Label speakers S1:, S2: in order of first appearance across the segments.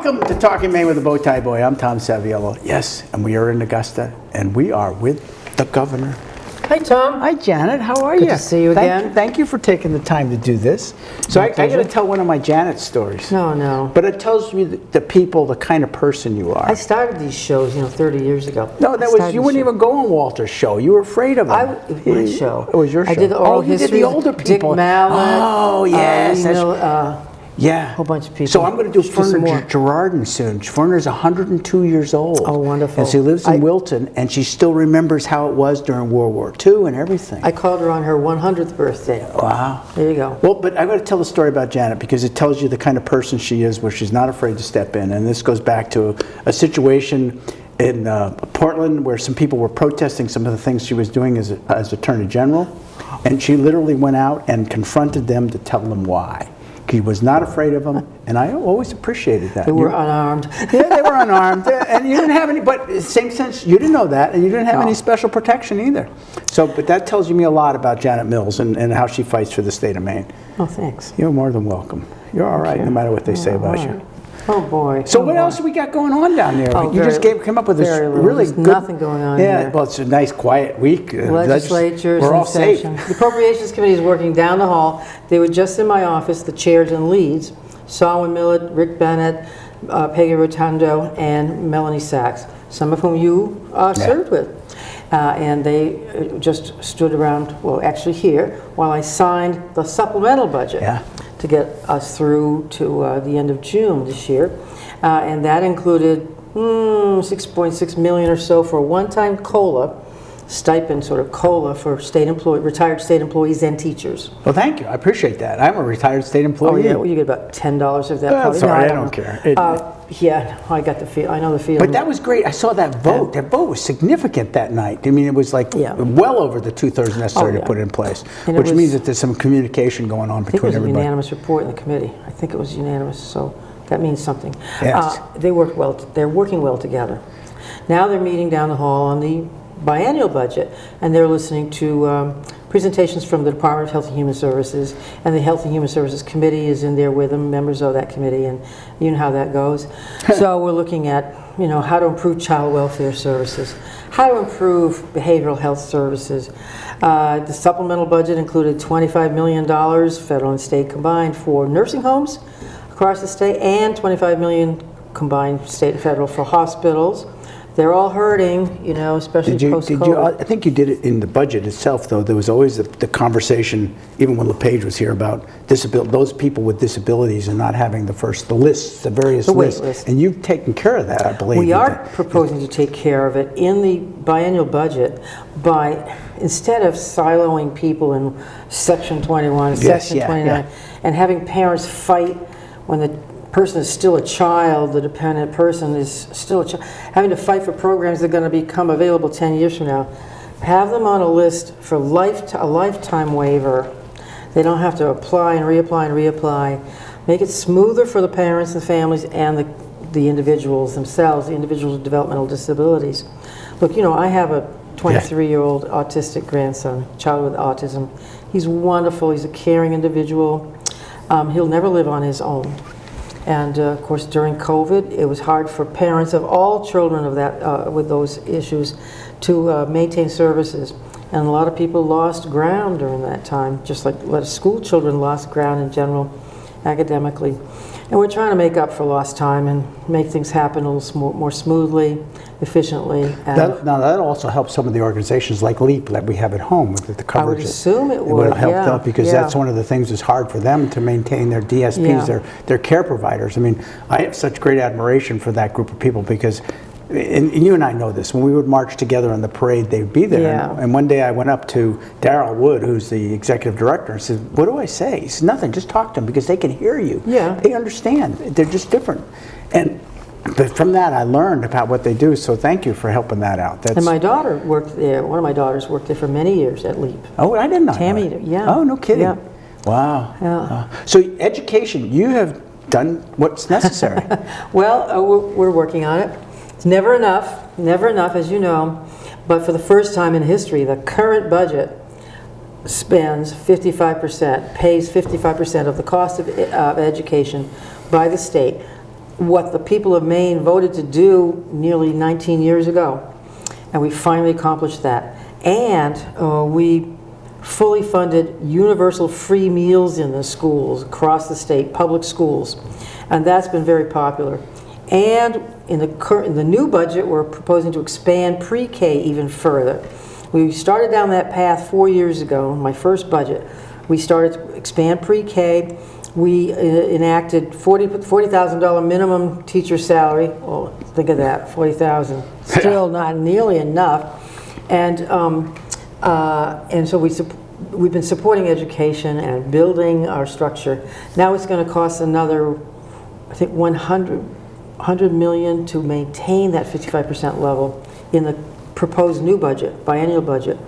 S1: Welcome to Talkin Maine with the Bowtie Boy. I'm Tom Saviello. Yes, and we are in Augusta, and we are with the governor.
S2: Hi, Tom.
S1: Hi, Janet. How are you?
S2: Good to see you again.
S1: Thank you for taking the time to do this. So I got to tell one of my Janet stories.
S2: No.
S1: But it tells me the people, the kind of person you are.
S2: I started these shows, 30 years ago.
S1: No, you wouldn't even go on Walter's show. You were afraid of him.
S2: My show.
S1: It was your show.
S2: I did the oral history.
S1: You did the older people.
S2: Dick Mallett.
S1: Oh, yes.
S2: Yeah. A whole bunch of people.
S1: So I'm going to do Ferner Gerardin soon. Ferner's 102 years old.
S2: Oh, wonderful.
S1: And she lives in Wilton, and she still remembers how it was during World War II and everything.
S2: I called her on her 100th birthday.
S1: Wow.
S2: There you go.
S1: Well, but I'm going to tell the story about Janet because it tells you the kind of person she is where she's not afraid to step in. And this goes back to a situation in Portland where some people were protesting some of the things she was doing as Attorney General. And she literally went out and confronted them to tell them why. He was not afraid of them, and I always appreciated that.
S2: They were unarmed.
S1: Yeah, they were unarmed, and you didn't have any, but same sense, you didn't know that, and you didn't have any special protection either. So, but that tells me a lot about Janet Mills and how she fights for the state of Maine.
S2: Oh, thanks.
S1: You're more than welcome. You're all right, no matter what they say about you.
S2: Oh boy.
S1: So what else we got going on down there? You just came up with this really good...
S2: nothing going on here.
S1: Well, it's a nice quiet week.
S2: Legislature
S1: we're all safe.
S2: The Appropriations Committee is working down the hall. They were just in my office, the chairs and leads, Solomon Millett, Rick Bennett, Peggy Rotundo, and Melanie Sachs, some of whom you served with. And they just stood around, well, actually here, while I signed the supplemental budget. To get us through to the end of June this year. And that included 6.6 million or so for a one-time COLA, stipend sort of COLA for retired state employees and teachers.
S1: Well, thank you. I appreciate that. I'm a retired state employee.
S2: Oh, yeah. Well, you get about $10 of that.
S1: Well, sorry, I don't care.
S2: Yeah, I got the feel. I know the feeling.
S1: But that was great. I saw that vote. That vote was significant that night. I mean, it was like well over the 2/3 necessary to put it in place, which means that there's some communication going on between everybody.
S2: I think it was a unanimous report in the committee. I think it was unanimous, so that means something.
S1: Yes.
S2: They work well. They're working well together. Now they're meeting down the hall on the biennial budget, and they're listening to presentations from the Department of Health and Human Services, and the Health and Human Services Committee is in there with them, members of that committee, and you know how that goes. So we're looking at, how to improve child welfare services, how to improve behavioral health services. The supplemental budget included $25 million, federal and state combined, for nursing homes across the state, and $25 million combined state and federal for hospitals. They're all hurting, especially post-COVID.
S1: I think you did it in the budget itself, though. There was always the conversation, even when LePage was here, about those people with disabilities and not having the various lists. And you've taken care of that, I believe.
S2: We are proposing to take care of it in the biennial budget by, instead of siloing people in Section 21, Section 29, and having parents fight when the person is still a child, the dependent person is still a child, having to fight for programs that are going to become available 10 years from now. Have them on a list for a lifetime waiver. They don't have to apply and reapply and reapply. Make it smoother for the parents and families and the individuals themselves, the individuals with developmental disabilities. Look, I have a 23-year-old autistic grandson, child with autism. He's wonderful. He's a caring individual. He'll never live on his own. And of course, during COVID, it was hard for parents of all children of that with those issues to maintain services. And a lot of people lost ground during that time, just like a lot of school children lost ground in general, academically. And we're trying to make up for lost time and make things happen a little more smoothly, efficiently.
S1: Now that also helps some of the organizations like LEAP that we have at home with the coverage.
S2: I would assume it would.
S1: It would help them because that's one of the things that's hard for them to maintain their DSPs, their care providers. I mean, I have such great admiration for that group of people because, and you and I know this, when we would march together on the parade, they'd be there. And one day I went up to Darrell Wood, who's the executive director, and said, "What do I say?" He said, "Nothing, just talk to them because they can hear you. They understand. They're just different." But from that, I learned about what they do, so thank you for helping that out.
S2: And my daughter worked there. One of my daughters worked there for many years at LEAP.
S1: Oh, I didn't know.
S2: Tammy,
S1: Oh, no kidding. Wow. So education, you have done what's necessary.
S2: Well, we're working on it. It's never enough, as you know. But for the first time in history, the current budget spends 55%, pays 55% of the cost of education by the state. what the people of Maine voted to do nearly 19 years ago. And we finally accomplished that. And we fully funded universal free meals in the schools across the state, public schools. And that's been very popular. And in the new budget, we're proposing to expand pre-K even further. We started down that path 4 years ago, in my first budget. We started to expand pre-K. We enacted $40,000 minimum teacher salary. Well, think of that, $40,000. Still not nearly enough. And so we've been supporting education and building our structure. Now it's going to cost another, I think, $100 million to maintain that 55% level in the proposed new budget, biennial budget.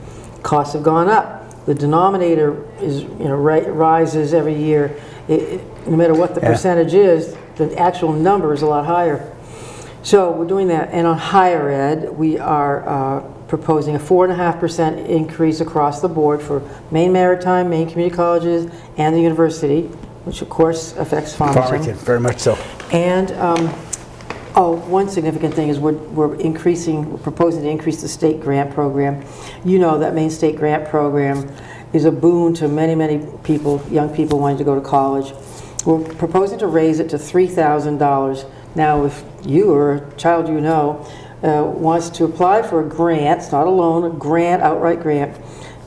S2: Costs have gone up. The denominator is, rises every year. No matter what the percentage is, the actual number is a lot higher. So we're doing that. And on higher ed, we are proposing a 4.5% increase across the board for Maine Maritime, Maine Community Colleges, and the university, which of course affects Farmington.
S1: Very much so.
S2: And one significant thing is we're proposing to increase the state grant program. You know that Maine State Grant Program is a boon to many, many people, young people wanting to go to college. We're proposing to raise it to $3,000. Now, if you or a child you know wants to apply for a grant, it's not a loan, a grant, outright grant,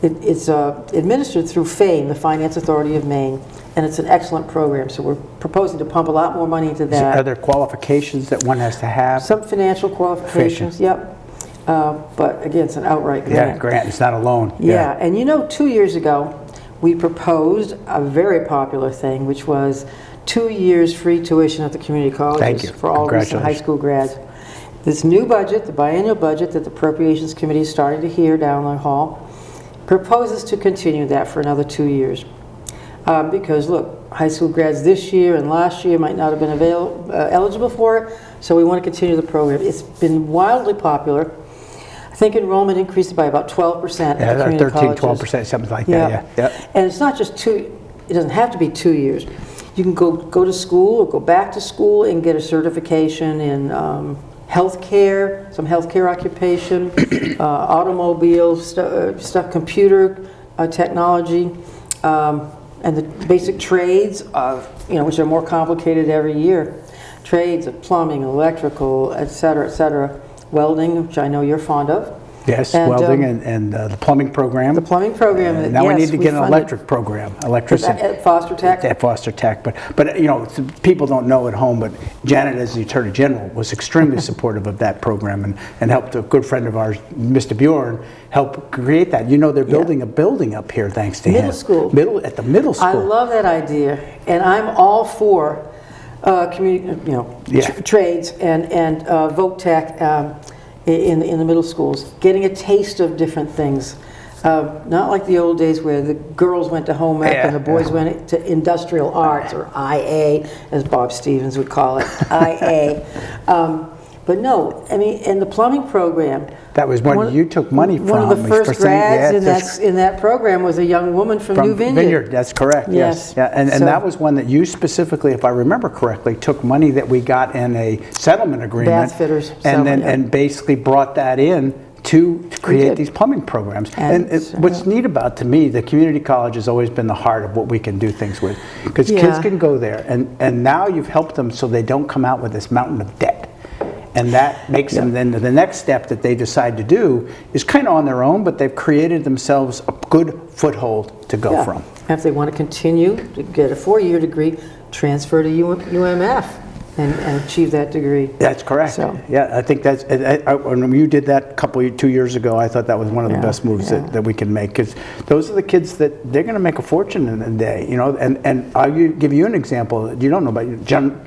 S2: it's administered through FAME, the Finance Authority of Maine, and it's an excellent program. So we're proposing to pump a lot more money into that.
S1: Are there qualifications that one has to have?
S2: Some financial qualifications, yep. But again, it's an outright grant.
S1: Yeah, grant, it's not a loan.
S2: Yeah, and 2 years ago, we proposed a very popular thing, which was 2 years free tuition at the community colleges for all recent high school grads. This new budget, the biennial budget that the Appropriations Committee is starting to hear down the hall, proposes to continue that for another 2 years. Because look, high school grads this year and last year might not have been eligible for it, so we want to continue the program. It's been wildly popular. I think enrollment increased by about 12% at the community colleges.
S1: 12%, something like that, yeah.
S2: And it's not just it doesn't have to be 2 years. You can go to school or go back to school and get a certification in healthcare, some healthcare occupation, automobile stuff, computer technology, and the basic trades, which are more complicated every year. Trades of plumbing, electrical, et cetera, welding, which I know you're fond of.
S1: Yes, and, welding and the plumbing program.
S2: The plumbing program.
S1: Now we need to get an electric program, electricity.
S2: At Foster Tech?
S1: At Foster Tech. But people don't know at home, but Janet, as the Attorney General, was extremely supportive of that program and helped a good friend of ours, Mr. Bjorn, help create that. They're building a building up here thanks to him.
S2: Middle school.
S1: At the middle school.
S2: I love that idea, and I'm all for trades and voc tech in the middle schools, getting a taste of different things. Not like the old days where the girls went to home ec and the boys went to industrial arts, or IA, as Bob Stevens would call it, IA. But no, and the plumbing program.
S1: That was one you took money from.
S2: One of the first grads in that program was a young woman from New Vineyard.
S1: That's correct, yes. Yeah, and that was one that you specifically, if I remember correctly, took money that we got in a settlement agreement.
S2: Bath fitters.
S1: And basically brought that in to create these plumbing programs. And what's neat about, to me, the community college has always been the heart of what we can do things with. Because kids can go there, and now you've helped them so they don't come out with this mountain of debt. And that makes them then the next step that they decide to do is kind of on their own, but they've created themselves a good foothold to go from.
S2: If they want to continue to get a 4-year degree, transfer to UMF and achieve that degree.
S1: That's correct. So, I think that's, when you did that 2 years ago, I thought that was one of the best moves that we can make, because those are the kids that they're going to make a fortune in a day, and I'll give you an example that you don't know about. A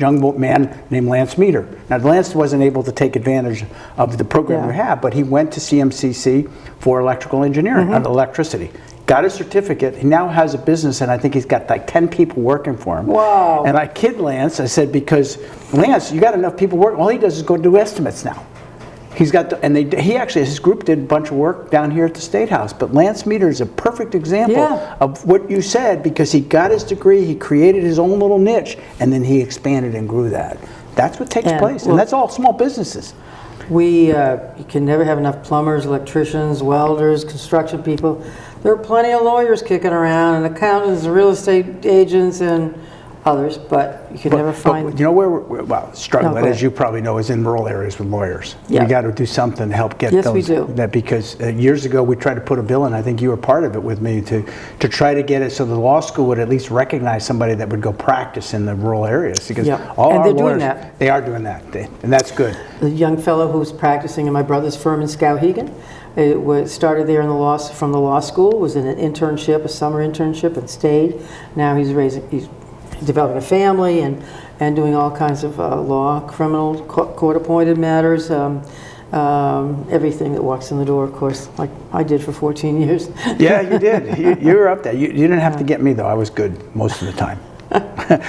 S1: young man named Lance Meter. Now, Lance wasn't able to take advantage of the program we have, but he went to CMCC for electrical engineering, electricity. Got a certificate. He now has a business, and I think he's got like 10 people working for him.
S2: Wow.
S1: And I kid Lance. I said, because Lance, you got enough people working. All he does is go do estimates now. He's got, his group did a bunch of work down here at the State House. But Lance Meter is a perfect example of what you said, because he got his degree, he created his own little niche, and then he expanded and grew that. That's what takes place,
S2: well,
S1: and that's all small businesses.
S2: You can never have enough plumbers, electricians, welders, construction people. There are plenty of lawyers kicking around, and accountants, real estate agents, and others, but you can never find...
S1: But you know where we're struggling,
S2: No,
S1: as you probably know, is in rural areas with lawyers.
S2: Yeah.
S1: We got to do something to help get
S2: Yes,
S1: those.
S2: we do.
S1: That because years ago we tried to put a bill in. I think you were part of it with me to try to get it so the law school would at least recognize somebody that would go practice in the rural areas. Because all
S2: and
S1: our
S2: they're
S1: lawyers,
S2: doing that.
S1: They are doing that, and that's good.
S2: The young fellow who's practicing in my brother's firm in Skowhegan, started there in from the law school, was in an internship, a summer internship, and stayed. Now he's developing a family and doing all kinds of law, criminal, court-appointed matters, everything that walks in the door, of course, like I did for 14 years.
S1: Yeah, you did. You were up there. You didn't have to get me, though. I was good most of the time.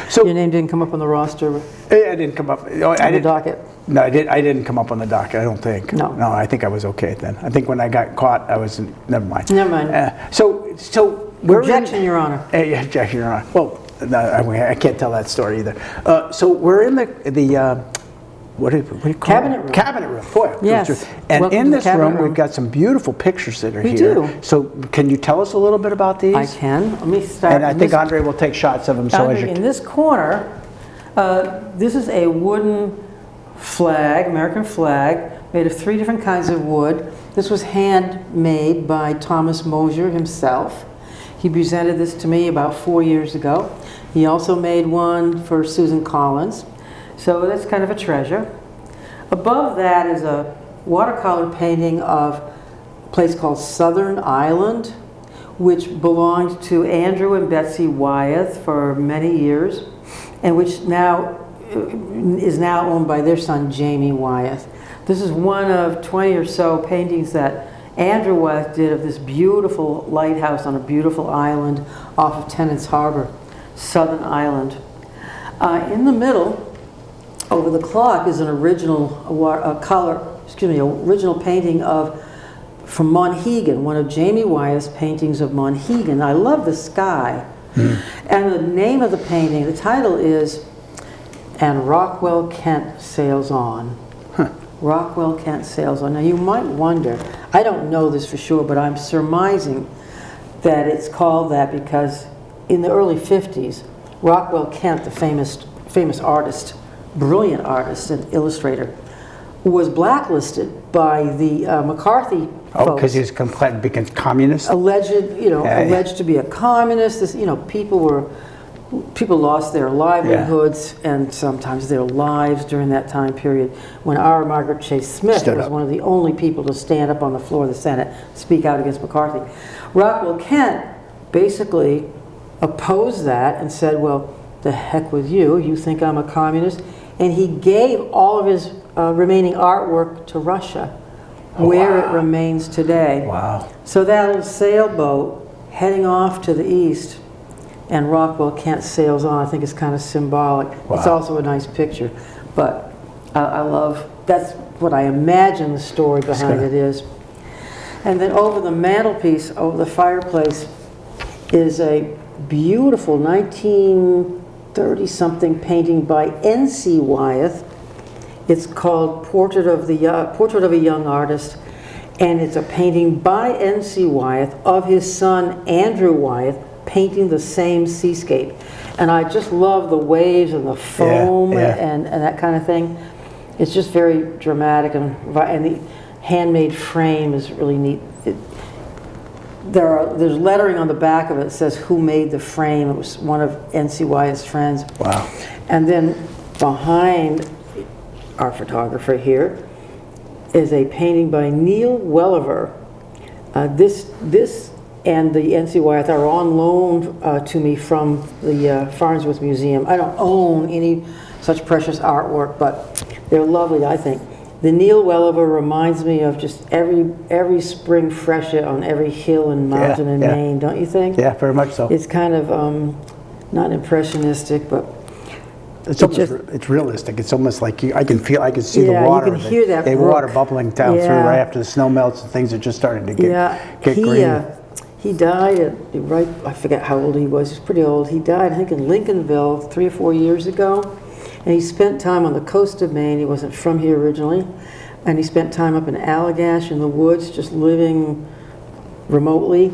S2: So your name didn't come up on the roster?
S1: I didn't come up. On
S2: the docket?
S1: No, I didn't come up on the docket, I don't think.
S2: No.
S1: No, I think I was okay then. I think when I got caught, I was, never mind.
S2: Never mind.
S1: So we're
S2: Objection, Your Honor.
S1: Yeah, objection, Your Honor. Well, no, I can't tell that story either. So we're in the what do you call
S2: Cabinet
S1: it?
S2: room.
S1: Cabinet room. Boy,
S2: Yes.
S1: and
S2: Welcome
S1: in
S2: to the
S1: this
S2: cabinet
S1: room, we've got some beautiful pictures that are
S2: We
S1: here.
S2: do.
S1: So can you tell us a little bit about these?
S2: I can. Let me start.
S1: And I think Andre will take shots of them. So as
S2: In this corner, this is a wooden flag, American flag, made of 3 different kinds of wood. This was handmade by Thomas Mosier himself. He presented this to me about 4 years ago. He also made one for Susan Collins. So that's kind of a treasure. Above that is a watercolor painting of a place called Southern Island, which belonged to Andrew and Betsy Wyeth for many years, and which is now owned by their son, Jamie Wyeth. This is one of 20 or so paintings that Andrew Wyeth did of this beautiful lighthouse on a beautiful island off of Tennant's Harbor, Southern Island. In the middle, over the clock, is an original original painting from Monhegan, one of Jamie Wyeth's paintings of Monhegan. I love the sky. And the name of the painting, the title is "And Rockwell Kent Sails On." Rockwell Kent Sails On. Now you might wonder, I don't know this for sure, but I'm surmising that it's called that because in the early 50s, Rockwell Kent, the famous artist, brilliant artist and illustrator, was blacklisted by the McCarthy
S1: Oh,
S2: folks.
S1: because he's becomes communist?
S2: Alleged to be a communist. People lost their livelihoods and sometimes their lives during that time period when our Margaret Chase Smith was one of the only people to stand up on the floor of the Senate, speak out against McCarthy. Rockwell Kent basically opposed that and said, well, the heck with you, you think I'm a communist? And he gave all of his remaining artwork to Russia, where it remains today.
S1: Wow.
S2: So that little sailboat heading off to the east, and Rockwell Kent sails on, I think is kind of symbolic.
S1: Wow.
S2: It's also a nice picture, but that's what I imagine the story behind it is. And then over the mantelpiece, over the fireplace, is a beautiful 1930-something painting by N.C. Wyeth. It's called Portrait of a Young Artist, and it's a painting by N.C. Wyeth of his son Andrew Wyeth painting the same seascape. And I just love the waves and the foam and that kind of thing. It's just very dramatic, and the handmade frame is really neat. There's lettering on the back of it that says who made the frame. It was one of N.C. Wyeth's friends.
S1: Wow.
S2: And then behind our photographer here is a painting by Neil Welliver. This and the N.C. Wyeth are on loan to me from the Farnsworth Museum. I don't own any such precious artwork, but they're lovely, I think. The Neil Welliver reminds me of just every spring freshet on every hill and mountain in Maine, don't you think?
S1: Yeah, very much so.
S2: It's kind of not impressionistic, but
S1: it's realistic. It's almost like I can see the water.
S2: You can hear that
S1: the
S2: brook.
S1: water bubbling down through right after the snow melts and things are just starting to get green.
S2: He died I forget how old he was. He was pretty old. He died, I think, in Lincolnville 3 or 4 years ago. And he spent time on the coast of Maine. He wasn't from here originally. And he spent time up in Allagash in the woods, just living remotely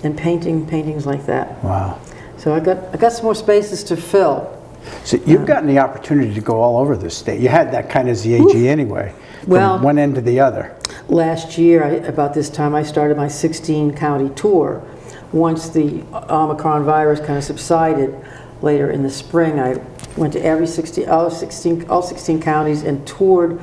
S2: and painting paintings like that.
S1: Wow.
S2: So I got some more spaces to fill.
S1: So you've gotten the opportunity to go all over the state. You had that kind of as the AG anyway, from one end to the other.
S2: Last year, about this time, I started my 16-county tour. Once the Omicron virus kind of subsided later in the spring, I went to all 16 counties and toured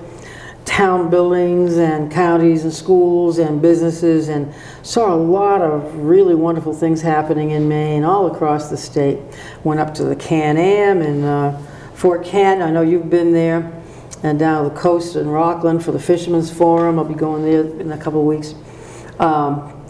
S2: town buildings and counties and schools and businesses, and saw a lot of really wonderful things happening in Maine all across the state. Went up to the Can-Am in Fort Canton. I know you've been there. And down the coast in Rockland for the Fisherman's Forum. I'll be going there in a couple of weeks.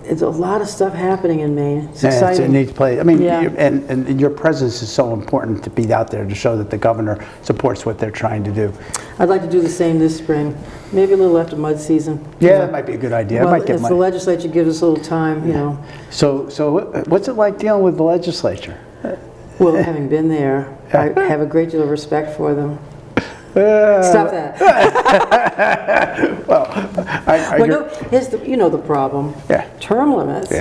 S2: It's a lot of stuff happening in Maine. It's exciting.
S1: It's a neat place. I mean, and your presence is so important to be out there to show that the governor supports what they're trying to do.
S2: I'd like to do the same this spring. Maybe a little after mud season.
S1: Yeah, that might be a good idea.
S2: Well,
S1: I might get
S2: if the legislature gives us a little time, you know.
S1: So what's it like dealing with the legislature?
S2: Well, having been there, I have a great deal of respect for them. Stop that. Here's the problem.
S1: Yeah.
S2: Term limits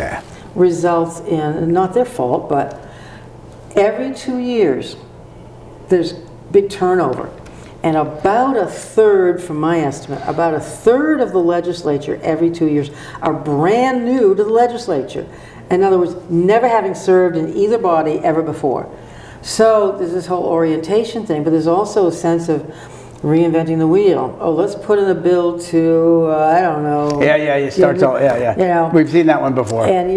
S2: results in, not their fault, but every 2 years there's big turnover. And about a third, from my estimate, about a third of the legislature every 2 years are brand new to the legislature. In other words, never having served in either body ever before. So there's this whole orientation thing, but there's also a sense of reinventing the wheel. Oh, let's put in a bill to, I don't know.
S1: You start to, You know, we've seen that one before.
S2: And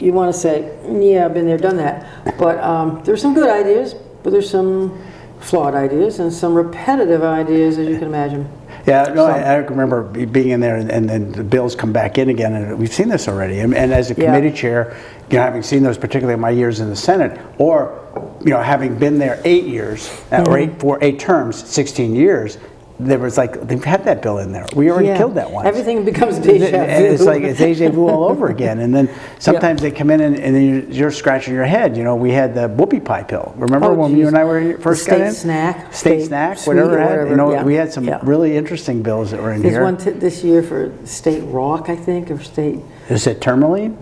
S2: you want to say, yeah, I've been there, done that. But there's some good ideas, but there's some flawed ideas and some repetitive ideas, as you can imagine.
S1: Yeah, no, I remember being in there, and then the bills come back in again, and we've seen this already. And as a committee chair, you know, having seen those, particularly in my years in the Senate, or having been there 8 years, or 8 terms, 16 years, there was like, they've had that bill in there. We already killed that once.
S2: Everything becomes deja vu.
S1: It's like it's deja vu all over again. And then sometimes they come in and then you're scratching your head. You know, we had the whoopie pie pill. Remember when you and I were first got in? State snack, whatever. You know, we had some really interesting bills that were in here.
S2: There's one this year for state rock, I think, or state.
S1: Is it tourmaline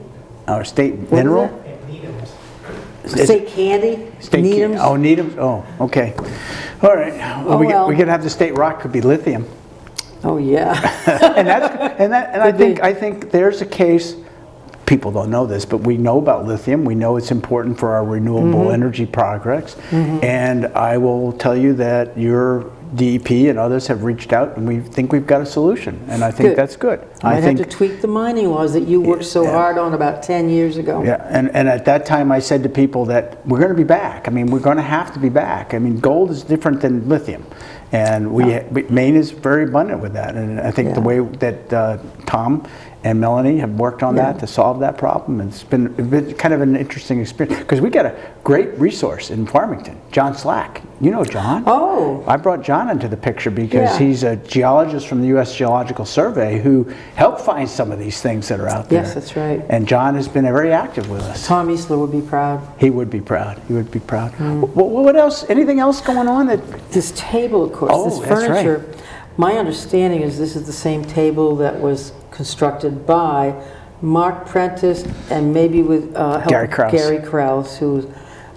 S1: or state mineral?
S2: State candy? Needham's?
S1: Oh, Needham's. Oh, okay. All right. Well, we could have the state rock could be lithium.
S2: Oh yeah.
S1: I think there's a case. People don't know this, but we know about lithium. We know it's important for our renewable energy projects. And I will tell you that your DEP and others have reached out, and we think we've got a solution. And I think that's good.
S2: I think have to tweak the mining laws that you worked so hard on about 10 years ago.
S1: Yeah, and at that time I said to people that we're going to be back. I mean, we're going to have to be back. I mean, gold is different than lithium. And Maine is very abundant with that. And I think the way that Tom and Melanie have worked on that to solve that problem, and it's been kind of an interesting experience, because we got a great resource in Farmington, John Slack. You know John.
S2: Oh.
S1: I brought John into the picture because he's a geologist from the U.S. Geological Survey who helped find some of these things that are out there.
S2: Yes, that's right.
S1: And John has been very active with us.
S2: Tom Eastler would be proud.
S1: He would be proud. He would be proud. What else? Anything else going on?
S2: This table, of course, this furniture. That's right. My understanding is this is the same table that was constructed by Mark Prentice and maybe with help Gary Krause, who's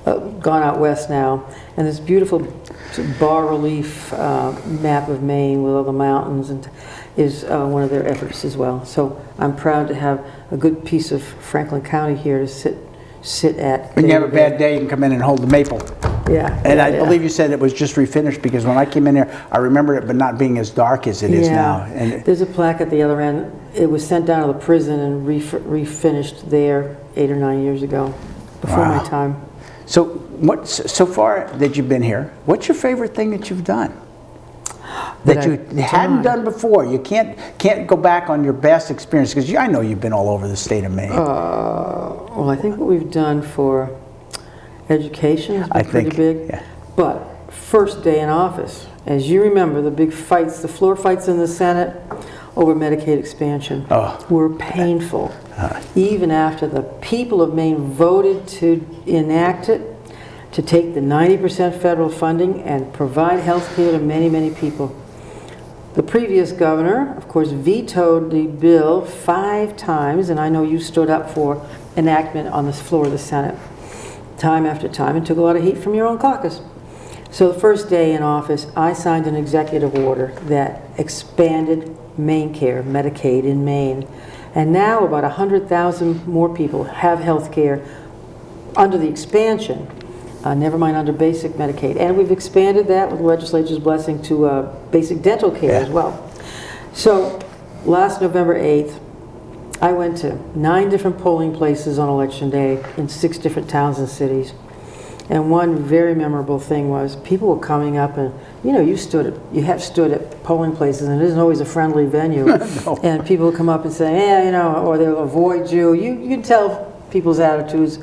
S2: gone out west now. And this beautiful bas relief map of Maine with all the mountains and is one of their efforts as well. So I'm proud to have a good piece of Franklin County here to sit at.
S1: When you have a bad day, you can come in and hold the maple.
S2: Yeah.
S1: And I believe you said it was just refinished, because when I came in here, I remember it but not being as dark as it is now. And
S2: there's a plaque at the other end. It was sent down to the prison and refinished there 8 or 9 years ago, before my time.
S1: So so far that you've been here, what's your favorite thing that you've done? That you hadn't done before? You can't go back on your best experience, because I know you've been all over the state of Maine.
S2: Well, I think what we've done for education has been pretty big. Yeah. But first day in office, as you remember, the big fights, the floor fights in the Senate over Medicaid expansion were painful. Even after the people of Maine voted to enact it, to take the 90% federal funding and provide health care to many, many people. The previous governor, of course, vetoed the bill 5 times, and I know you stood up for enactment on the floor of the Senate time after time and took a lot of heat from your own caucus. So the first day in office, I signed an executive order that expanded MaineCare, Medicaid in Maine. And now about 100,000 more people have health care under the expansion, never mind under basic Medicaid. And we've expanded that with the legislature's blessing to basic dental care as well. So last November 8th, I went to 9 different polling places on election day in 6 different towns and cities. And one very memorable thing was people were coming up and, you know, you have stood at polling places and it isn't always a friendly venue. No. And people will come up and say, yeah, you know, or they'll avoid you. You can tell people's attitudes,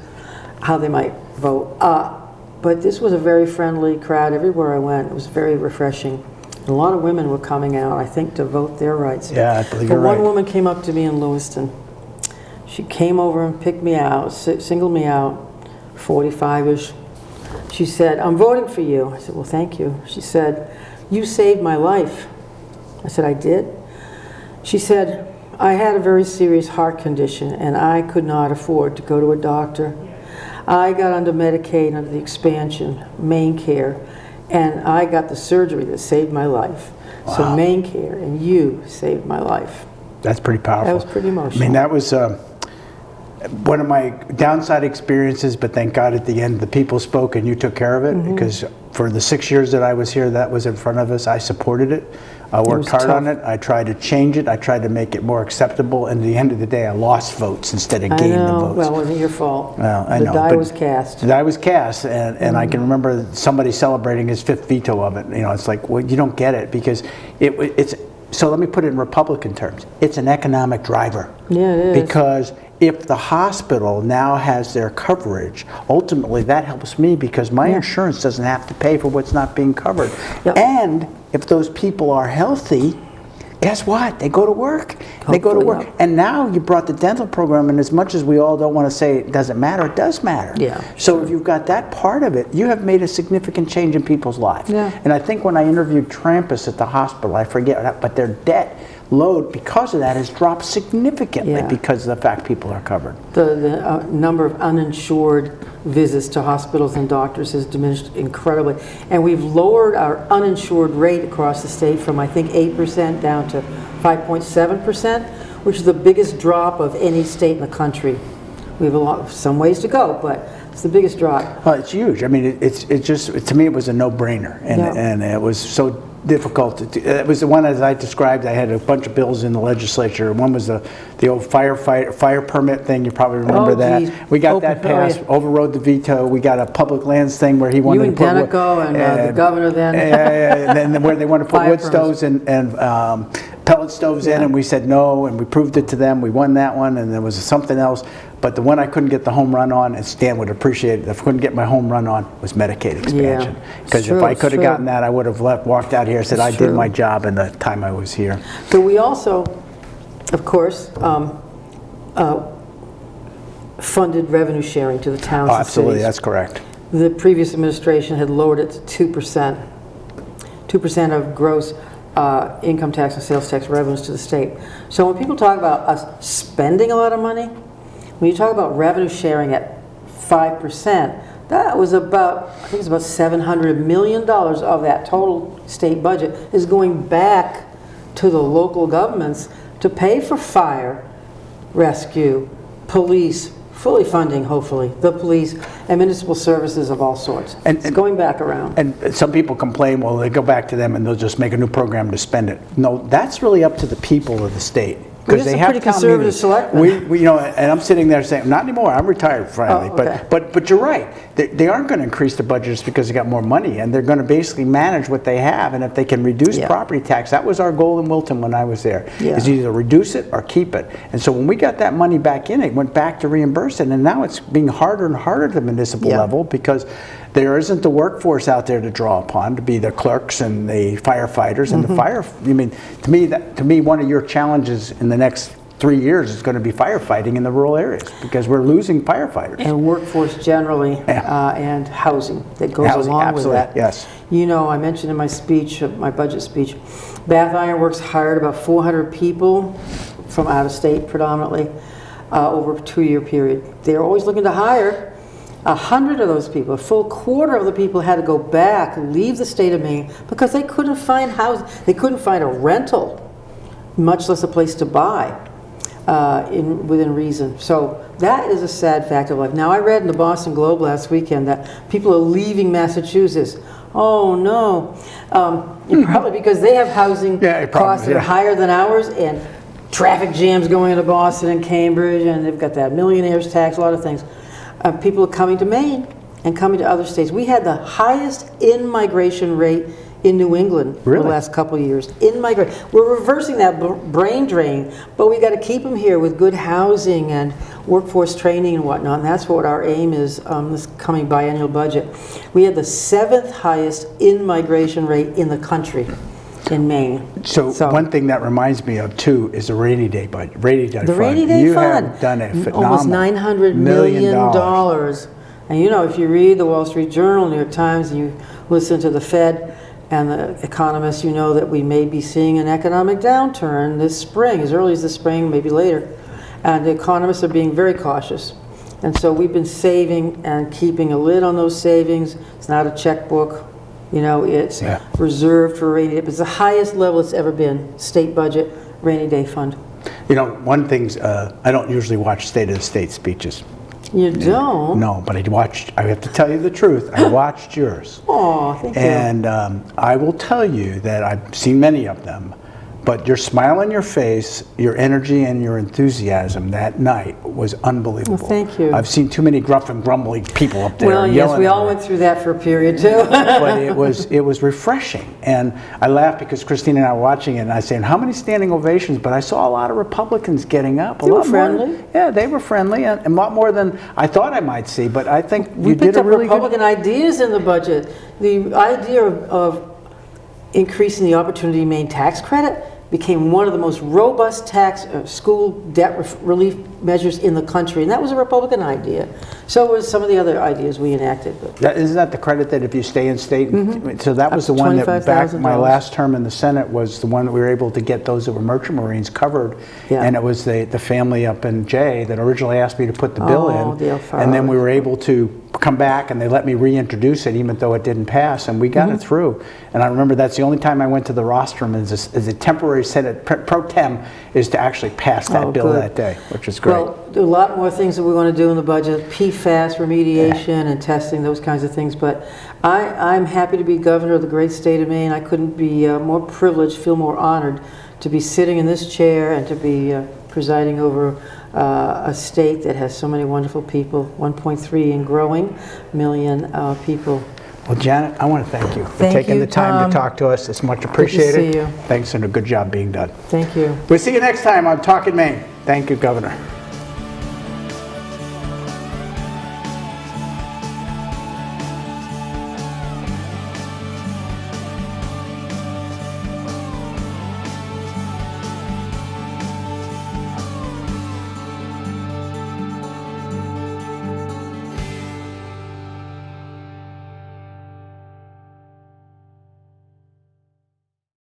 S2: how they might vote. But this was a very friendly crowd everywhere I went. It was very refreshing. And a lot of women were coming out, I think, to vote their rights.
S1: Yeah, I believe you're right.
S2: One woman came up to me in Lewiston. She came over and picked me out, singled me out, 45-ish. She said, I'm voting for you. I said, well, thank you. She said, you saved my life. I said, I did? She said, I had a very serious heart condition and I could not afford to go to a doctor. I got under Medicaid under the expansion, MaineCare, and I got the surgery that saved my life. Wow. So MaineCare and you saved my life.
S1: That's pretty powerful.
S2: That was pretty emotional.
S1: I mean, that was one of my downside experiences, but thank God at the end the people spoke and you took care of it, because for the 6 years that I was here, that was in front of us. I supported it. I worked hard on it. I tried to change it. I tried to make it more acceptable. And at the end of the day, I lost votes instead of gained the votes.
S2: Well, it wasn't your fault.
S1: Well, I know.
S2: The die was cast.
S1: The die was cast, and I can remember somebody celebrating his 5th veto of it. You know, it's like, well, you don't get it, because it's. So let me put it in Republican terms. It's an economic driver.
S2: Yeah, it is.
S1: Because if the hospital now has their coverage, ultimately that helps me, because my insurance doesn't have to pay for what's not being covered. Yep. And if those people are healthy, guess what? They go to work. Hopefully, they go to work. And now you brought the dental program, and as much as we all don't want to say it doesn't matter, it does matter.
S2: Yeah.
S1: So if you've got that part of it, you have made a significant change in people's lives. Yeah. And I think when I interviewed Trampas at the hospital, I forget, but their debt load because of that has dropped significantly because of the fact people are covered.
S2: The number of uninsured visits to hospitals and doctors has diminished incredibly, and we've lowered our uninsured rate across the state from I think 8% down to 5.7%, which is the biggest drop of any state in the country. We have some ways to go, but it's the biggest drop.
S1: Well, it's huge. I mean, it's just, to me it was a no-brainer, and it was so difficult. It was the one, as I described, I had a bunch of bills in the legislature. One was the old fire permit thing. You probably remember that.
S2: Geez.
S1: We got that passed, overrode the veto. We got a public lands thing where he wanted to put...
S2: You and Denico and the governor then.
S1: And then where they wanted to put wood stoves and pellet stoves in, and we said no, and we proved it to them. We won that one, and there was something else. But the one I couldn't get the home run on, and Stan would appreciate it, if I couldn't get my home run on, was Medicaid expansion. Because if I could have gotten that, I would have walked out here and said I did my job in the time I was here.
S2: So we also, of course, funded revenue sharing to the towns and
S1: absolutely,
S2: cities.
S1: That's correct.
S2: The previous administration had lowered it to 2%. 2% of gross income tax and sales tax revenues to the state. So when people talk about us spending a lot of money, when you talk about revenue sharing at 5%, that was about, I think it's about $700 million of that total state budget is going back to the local governments to pay for fire, rescue, police, fully funding, hopefully, the police and municipal services of all sorts. And it's going back around.
S1: And some people complain, well, they go back to them and they'll just make a new program to spend it. No, that's really up to the people of the state.
S2: Because they have pretty conservative selectmen.
S1: We, you know, and I'm sitting there saying, not anymore. I'm retired, finally. But you're right. They aren't going to increase the budget just because they got more money, and they're going to basically manage what they have. And if they can reduce property tax, that was our goal in Wilton when I was there. Is either reduce it or keep it. And so when we got that money back in, it went back to reimburse it, and now it's being harder and harder at the municipal level because there isn't the workforce out there to draw upon to be the clerks and the firefighters and the fire. I mean, to me, one of your challenges in the next 3 years is going to be firefighting in the rural areas because we're losing firefighters.
S2: And workforce generally, and housing that goes along
S1: absolutely,
S2: with that.
S1: Yes.
S2: You know, I mentioned in my speech, my budget speech, Bath Iron Works hired about 400 people from out of state predominantly over a 2-year period. They're always looking to hire. 100 of those people, a full quarter of the people had to go back, leave the state of Maine because they couldn't find housing. They couldn't find a rental, much less a place to buy within reason. So that is a sad fact of life. Now, I read in the Boston Globe last weekend that people are leaving Massachusetts. Oh no, probably because they have housing costs that are higher than ours, and traffic jams going into Boston and Cambridge, and they've got that millionaire's tax, a lot of things. People are coming to Maine and coming to other states. We had the highest in-migration rate in New England for the last couple of years. In-migration. We're reversing that brain drain, but we got to keep them here with good housing and workforce training and whatnot, and that's what our aim is this coming biennial budget. We had the 7th highest in-migration rate in the country. In Maine.
S1: So one thing that reminds me of too is the rainy day budget. Rainy day
S2: the
S1: fund.
S2: Rainy Day
S1: you
S2: Fund.
S1: have done a phenomenal
S2: almost $900 million. And you know, if you read the Wall Street Journal, New York Times, and you listen to the Fed and the economists, you know that we may be seeing an economic downturn this spring, as early as this spring, maybe later. And the economists are being very cautious. And so we've been saving and keeping a lid on those savings. It's not a checkbook. You know, it's reserved for rainy day. It's the highest level it's ever been, state budget, rainy day fund.
S1: You know, one thing's, I don't usually watch State of the State speeches.
S2: You don't?
S1: No, but I have to tell you the truth, I watched yours.
S2: Oh, thank you.
S1: And I will tell you that I've seen many of them, but your smile on your face, your energy and your enthusiasm that night was unbelievable.
S2: Well, thank you.
S1: I've seen too many gruff and grumbly people up there yelling.
S2: Well, yes, we all went through that for a period too.
S1: But it was refreshing. And I laughed because Christine and I were watching it, and I said, how many standing ovations? But I saw a lot of Republicans getting up.
S2: They were friendly.
S1: Yeah, they were friendly, and a lot more than I thought I might see. But I think you did a really good...
S2: We picked up Republican ideas in the budget. The idea of increasing the Opportunity Maine tax credit became one of the most robust tax school debt relief measures in the country, and that was a Republican idea. So was some of the other ideas we enacted.
S1: Isn't that the credit that if you stay in state? So that was the one that back my last term in the Senate was the one that we were able to get those that were merchant marines covered, and it was the family up in Jay that originally asked me to put the bill in, and then we were able to come back and they let me reintroduce it even though it didn't pass, and we got it through. And I remember that's the only time I went to the rostrum as a temporary Senate pro tem is to actually pass that bill that day, which is great.
S2: Well, there are a lot more things that we want to do in the budget, PFAS remediation and testing, those kinds of things, but I'm happy to be governor of the great state of Maine. I couldn't be more privileged, feel more honored to be sitting in this chair and to be presiding over a state that has so many wonderful people, 1.3 and growing million people.
S1: Well, Janet, I want to thank you for taking the time to talk to us. It's much appreciated.
S2: Good to see you.
S1: Thanks, and a good job being done.
S2: Thank you.
S1: We'll see you next time on Talkin Maine. Thank you, Governor.